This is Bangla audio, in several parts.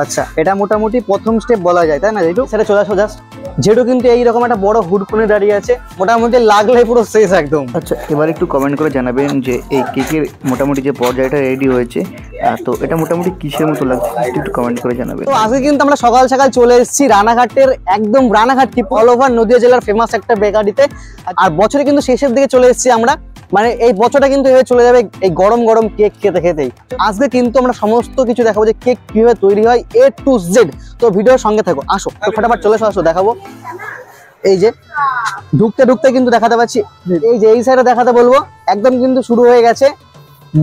আচ্ছা, এটা মোটামুটি প্রথম স্টেপ বলা যায়, তাই না? যেটু সেটা চলে আসো জাস্ট। যেটু কিন্তু এইরকম একটা বড় হুড কোণে দাঁড়িয়ে আছে, মোটামুটি লাগলে পুরো শেষ একদম। আচ্ছা, এবার একটু কমেন্ট করে জানাবেন যে এই কেকের মোটামুটি যে পর্যায়টা রেডি হয়েছে, তো এটা মোটামুটি কিসের মতো লাগছে একটু কমেন্ট করে জানাবেন। তো আজকে কিন্তু আমরা সকাল সকাল চলে এসেছি রানাঘাটের, একদম রানাঘাট কি অল ওভার নদিয়া জেলার ফেমাস একটা বেকারিতে। আর বছরে কিন্তু শেষের দিকে চলে এসেছি আমরা, মানে এই বছরটা কিন্তু এভাবে চলে যাবে এই গরম গরম কেক খেতে খেতেই। আজকে কিন্তু আমরা সমস্ত কিছু দেখাবো যে কেক কিভাবে তৈরি হয় A to Z। তো ভিডিওর সঙ্গে থাকো, আসো তো ফটাফট চলে আসো দেখাবো। এই যে ঢুকতে ঢুকতে কিন্তু দেখাতে পাচ্ছি, এই যে এই সাইডে দেখাতে বলবো, একদম কিন্তু শুরু হয়ে গেছে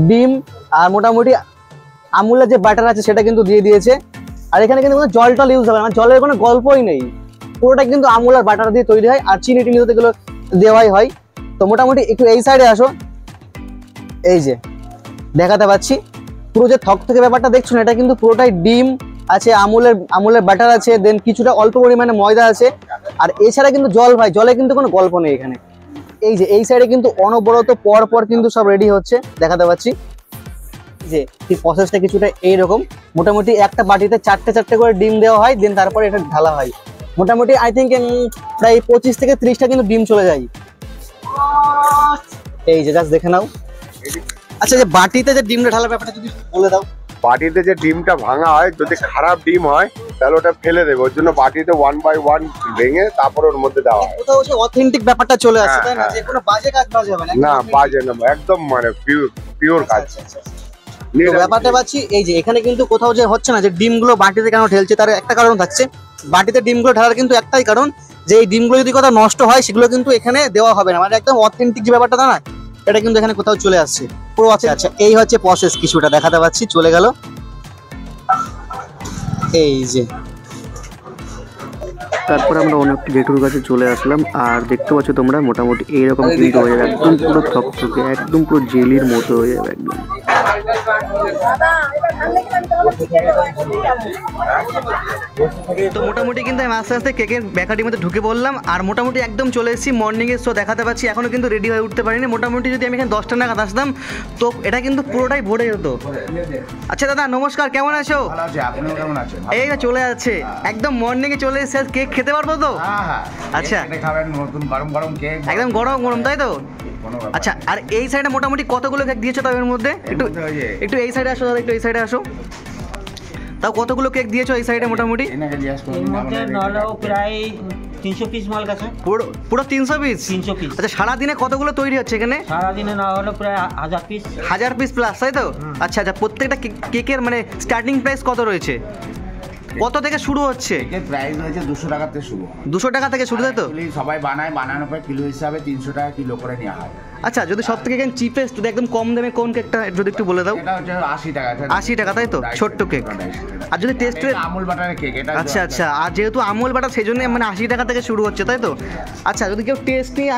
ডিম আর মোটামুটি আমুলের যে বাটার আছে সেটা কিন্তু দিয়ে দিয়েছে। আর এখানে কিন্তু কোনো জল টল ইউজ হবে না, জলের কোনো গল্পই নেই, পুরোটা কিন্তু আমুল আর বাটার দিয়ে তৈরি হয়, আর চিনি টিনি এগুলো দেওয়াই হয়। তো মোটামুটি একটু এই সাইডে আসো, এই যে দেখাতে পাচ্ছি পুরো যে থকথকে ব্যাপারটা দেখছো না, এটা কিন্তু পুরোটাই ডিম আছে, আমুলের বাটার আছে, দেন কিছুটা অল্প পরিমাণে ময়দা আছে, আর এছাড়া কিন্তু জল ভাই, জলে কিন্তু কোনো গল্প নেই এখানে। এই যে এই সাইডে কিন্তু অনবরত পর পর কিন্তু সব রেডি হচ্ছে, দেখাতে পাচ্ছি যে এই প্রসেসটা কিছুটা এইরকম। মোটামুটি একটা বাটিতে চারটে করে ডিম দেওয়া হয়, দেন তারপরে এটা ঢালা হয়। মোটামুটি আই থিঙ্ক প্রায় 25 থেকে 30টা কিন্তু ডিম চলে যায়। এই যে জাস্ট দেখে নাও। আচ্ছা, যে বাটিতে যে ডিমটা ঢালার ব্যাপারটা যদি বলে দাও। বাটিতে যে ডিমটা ভাঙা হয়, যদি খারাপ ডিম হয় তাহলে ওটা ফেলে দেবে, ওর জন্য বাটিতে 1 by 1 ভেঙে তারপর ওর মধ্যে দেওয়া হয়। কোথাও সে অথেন্টিক ব্যাপারটা চলে আসে, তাই না? যে কোনো বাজে কাজ বাজে হবে না, না বাজে না, একদম মানে পিওর কাজ। ব্যাপারটা পাচ্ছি এই যে এখানে কিন্তু কোথাও যে হচ্ছে না যে ডিমগুলো বাটিতে কেন ঢেলছে, তার একটা কারণ থাকছে। বাটিতে ডিমগুলো ঢালার কিন্তু একটাই কারণ, যে এই ডিমগুলো যদি কোথাও নষ্ট হয় সেগুলো কিন্তু এখানে দেওয়া হবে না, মানে একদম অথেন্টিক যে ব্যাপারটা না, এটা কিন্তু এখানে কোথাও চলে আসছে পুরো আছে। আচ্ছা, এই হচ্ছে প্রসেস, কিছুটা দেখাতে পাচ্ছি, চলে গেল এই যে। তারপর আমরা অনেক জেঠুর কাছে চলে আসলাম, আর দেখতে পাচ্ছ তোমরা মোটামুটি এইরকম কিন্তু হয়ে যাবে, একদম পুরো থকথকে, একদম পুরো জেলির মতো হয়ে যাবে একদম। তো মোটামুটি কিন্তু আমি আস্তে আস্তে কেকের বেকারির মধ্যে ঢুকে পড়লাম, আর মোটামুটি একদম চলে এসেছি মর্নিং এর শো দেখাতে পাচ্ছি। এখনো কিন্তু রেডি হয়ে উঠতে পারিনি, মোটামুটি যদি আমি এখানে 10টা নাগাদ আসতাম তো এটা কিন্তু পুরোটাই ভরে যেত। আচ্ছা দাদা নমস্কার, কেমন আছো? এই চলে যাচ্ছে, একদম মর্নিং এ চলে এসেছে, কেক খেতে পারবো তো? আচ্ছা, একদম গরম গরম, তাই তো? আচ্ছা, আর এই সাইডে মোটামুটি কতগুলো কেক দিয়েছো তাও এর মধ্যে? একটু এই সাইডে আসো দাদা, একটু এই সাইডে আসো। তাও কতগুলো কেক দিয়েছো এই সাইডে মোটামুটি? প্রায় 300 পিস মাল গেছে। পুরো 300 পিস? 300 পিস। আচ্ছা, সারাদিনে কতগুলো তৈরি হচ্ছে এখানে? সারাদিনে না হলো প্রায় 1000 পিস। 1000 পিস প্লাস, তাই তো? আচ্ছা আচ্ছা, প্রত্যেকটা কেকের মানে স্টার্টিং প্রাইস কত রয়েছে, কত থেকে শুরু হচ্ছে? প্রাইস হয়েছে 200 টাকা থেকে শুরু। 200 টাকা থেকে শুরু, তাই তো? সবাই বানায়, বানানোর পর কিলো হিসাবে 300 টাকা কিলো করে নেওয়া হয়। আচ্ছা, যদি সব থেকে চিপেস্ট, যদি একদম কম দামে কোন কেকটা যদি একটু বলে দাও? এটা হচ্ছে 80 টাকা। 80 টাকা, তাই তো? ছোট্ট কেক। আর যদি টেস্টের আমুল বাটারের কেক এটা। আচ্ছা আচ্ছা, আর যেহেতু আমুল বাটার সেই জন্য মানে 80 টাকা থেকে শুরু হচ্ছে, তাই তো? আচ্ছা, যদি কেউ টেস্ট নিয়ে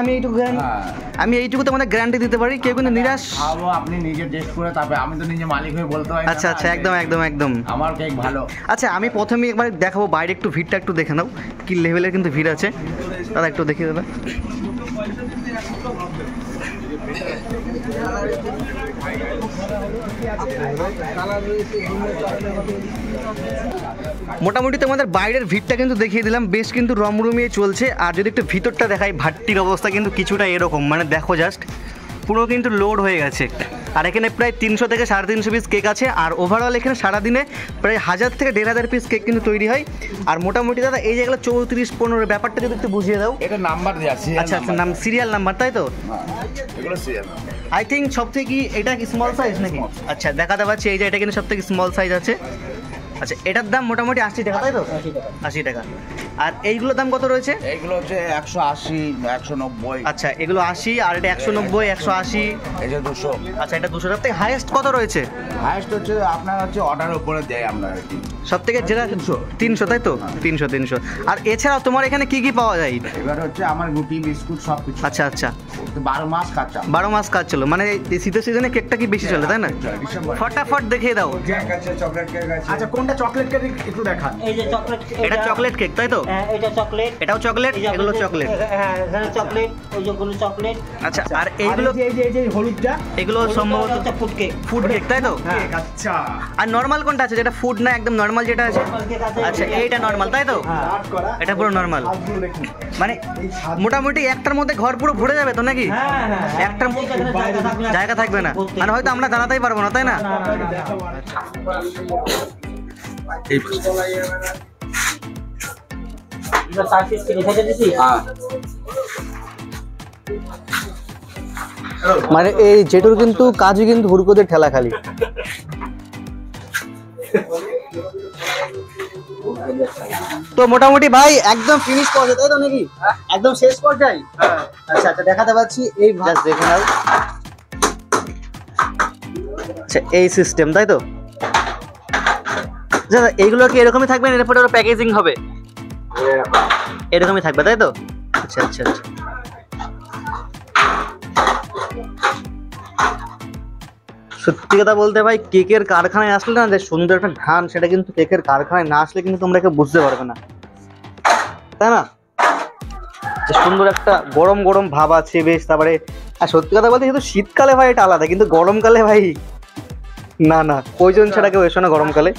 আমি এইটুকু তোমাদের গ্যারান্টি দিতে পারি, কেউ কিন্তু নিরাশ খাবো, আপনি নিজে টেস্ট করে তারপরে, আমি তো নিজে মালিক হয়ে বলতে হয়। আচ্ছা আচ্ছা, একদম একদম একদম আমার কেক ভালো। আচ্ছা, আমি প্রথমে একবার দেখাবো বাইরে, একটু ভিড়টা একটু দেখে নাও কি লেভেলের কিন্তু ভিড় আছে দাদা, একটু দেখি দাদা। মোটামুটি তোমাদের বাইরের ভিড়টা কিন্তু দেখিয়ে দিলাম, বেশ কিন্তু রমরমিয়ে চলছে। আর যদি একটু ভিতরটা দেখাই, ভাট্টির অবস্থা কিন্তু কিছুটা এরকম, মানে দেখো জাস্ট পুরো কিন্তু লোড হয়ে গেছে। আর এখানে প্রায় 300 থেকে 350 পিস কেক আছে, আর ওভারঅল এখানে সারাদিনে প্রায় 1000 থেকে 1500 পিস কেক কিন্তু তৈরি হয়। আর মোটামুটি দাদা এই যেগুলো 34-15 ব্যাপারটা যদি একটু বুঝিয়ে দাও। এটা নাম্বার দেওয়া আছে। আচ্ছা আচ্ছা, নাম সিরিয়াল নাম্বার, তাই তো? এগুলো সিরিয়াল আই থিঙ্ক সব থেকে এটা কি স্মল সাইজ নাকি? আচ্ছা, দেখাতে পাচ্ছি এই যে এটা কিন্তু সব থেকে স্মল সাইজ আছে। আচ্ছা, এটার দাম মোটামুটি 80 টাকা, তাই তো? 80 টাকা। আর এইগুলোর দাম কত রয়েছে? এইগুলো হচ্ছে 180, 190। আচ্ছা, এগুলো 80, আর এটা 190, 180, এই যে 200। আচ্ছা, এটা 200 টাকা থেকে হাইয়েস্ট কত রয়েছে? হাইয়েস্ট হচ্ছে আপনার হচ্ছে অর্ডার উপরে দেয় আমরা। সব থেকে যেটা 300, তাই তো? 300। আর এছাড়াও তোমার এখানে কি কি পাওয়া যায়? এবার হচ্ছে আমার রুটি, বিস্কুট সব কিছু। আচ্ছা আচ্ছা, 12 মাস কাজ চলে। 12 মাস কাজ চলো, মানে এই শীতের সিজনে কেকটা কি বেশি চলে, তাই না? ফটাফট দেখিয়ে দাও। কেক আছে, চকলেট কেক আছে। আচ্ছা, কোন কোনটা চকলেট কেক একটু দেখান। এই যে চকলেট, এটা চকলেট কেক তাই তো? হ্যাঁ এটা চকলেট, এটাও চকলেট, এই যে এগুলো আমাদের- চকলেট। হ্যাঁ এখানে চকলেট, ওই যেগুলো চকলেট। আচ্ছা আর আর এইগুলো এই যে হলুদটা এগুলো সম্ভবত হচ্ছে ফুড কেক। ফুড কেক তাই তো? কেক, আচ্ছা আর নরমাল কোনটা আছে, যেটা ফুড না একদম নরমাল যেটা আছে? কেক আছে। আচ্ছা এইটা নরমাল তাই তো? হ্যাঁ। স্টার্ট করা এটা পুরো নরমাল, হাতগুলো দেখুন। মানে মোটামুটি একটার মধ্যে ঘর পুরো ভরে যাবে তো নাকি? হ্যাঁ হ্যাঁ একটা জায়গা থাকবে জায়গা থাকবে না। না, মানে হয়তো আমরা দাঁড়াতেই পারবো না তাই না? না, না, না, না। আমরা 60 পিস রেখে দিয়েছি। মানে এই জেঠুর কিন্তু কাজই কিন্তু হুড়কোদের ঠেলা খালি। তো মোটামুটি ভাই একদম ফিনিশ করছে তাই তো নাকি? একদম শেষ পর্যায়ে। আচ্ছা আচ্ছা দেখাতে পাচ্ছি, এই জাস্ট দেখে নাও। আচ্ছা এই সিস্টেম তাই তো? দাদা এইগুলো কি এরকমই থাকবে, এরপরে ওরা প্যাকেজিং হবে এরকমই থাকবে তাই তো? আচ্ছা আচ্ছা আচ্ছা। সত্যি কথা বলতে ভাই, কেকের কারখানায় আসলে না যে সুন্দর একটা ঘ্রাণ, সেটা কিন্তু কেকের কারখানায় না আসলে কিন্তু তোমরা কেউ বুঝতে পারবে না, তাই না? যে সুন্দর একটা গরম গরম ভাব আছে বেশ। তারপরে আর সত্যি কথা বলতে কিন্তু শীতকালে ভাই এটা আলাদা, কিন্তু গরমকালে ভাই না না, প্রয়োজন ছাড়া কেউ এসো না গরমকালে।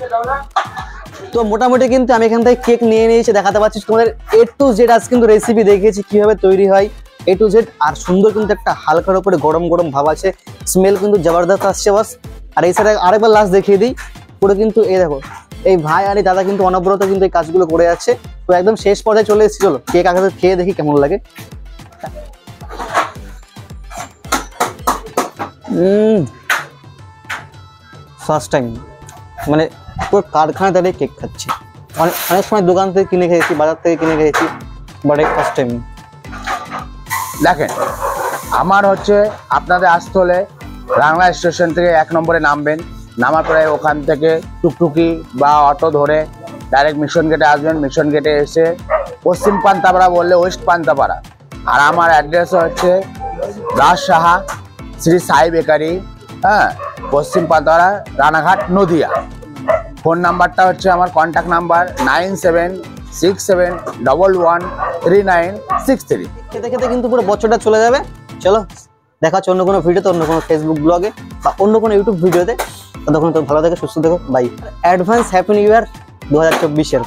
তো মোটামুটি কিন্তু আমি এখান থেকে কেক নিয়ে নিয়েছি, দেখাতে পাচ্ছি তোমাদের A to Z আজ কিন্তু রেসিপি দেখিয়েছি কিভাবে তৈরি হয় A to Z। আর সুন্দর কিন্তু একটা হালকার উপরে গরম গরম ভাব আছে, স্মেল কিন্তু জবরদস্ত আসছে বাস। আর এই সাইডে আরেকবার লাস্ট দেখিয়ে দিই, পুরো কিন্তু এই দেখো এই ভাই আর এই দাদা কিন্তু অনবরত কিন্তু এই কাজগুলো করে যাচ্ছে। তো একদম শেষ পর্যায়ে চলে এসেছি, চলো কেক আগে খেয়ে দেখি কেমন লাগে। ফার্স্ট টাইম মানে পুরো কারখানায় দাঁড়িয়ে কেক খাচ্ছি। অনেক অনেক সময় দোকান থেকে কিনে খেয়েছি, বাজার থেকে কিনে খেয়েছি, বাট এই ফার্স্ট টাইম। দেখেন, আমার হচ্ছে আপনাদের আসতে হলে রাংলা স্টেশন থেকে 1 নম্বরে নামবেন, নামার পরে ওখান থেকে টুকটুকি বা অটো ধরে ডাইরেক্ট মিশন গেটে আসবেন। মিশন গেটে এসে পশ্চিম পান্তাপাড়া বললে ওয়েস্ট পান্তাপাড়া। আর আমার অ্যাড্রেস হচ্ছে রাজসাহা শ্রী সাই বেকারি, হ্যাঁ, পশ্চিম পান্তাপাড়া, রানাঘাট, নদিয়া। ফোন নাম্বারটা হচ্ছে আমার কন্ট্যাক্ট নাম্বার 9767113963। খেতে খেতে কিন্তু পুরো বছরটা চলে যাবে। চলো দেখা হচ্ছে অন্য কোনো ভিডিওতে, অন্য কোনো ফেসবুক ব্লগে বা অন্য কোনো ইউটিউব ভিডিওতে। ততক্ষণ তো ভালো থেকে সুস্থ থেকো, bye. Advance happy new year 2024-এর।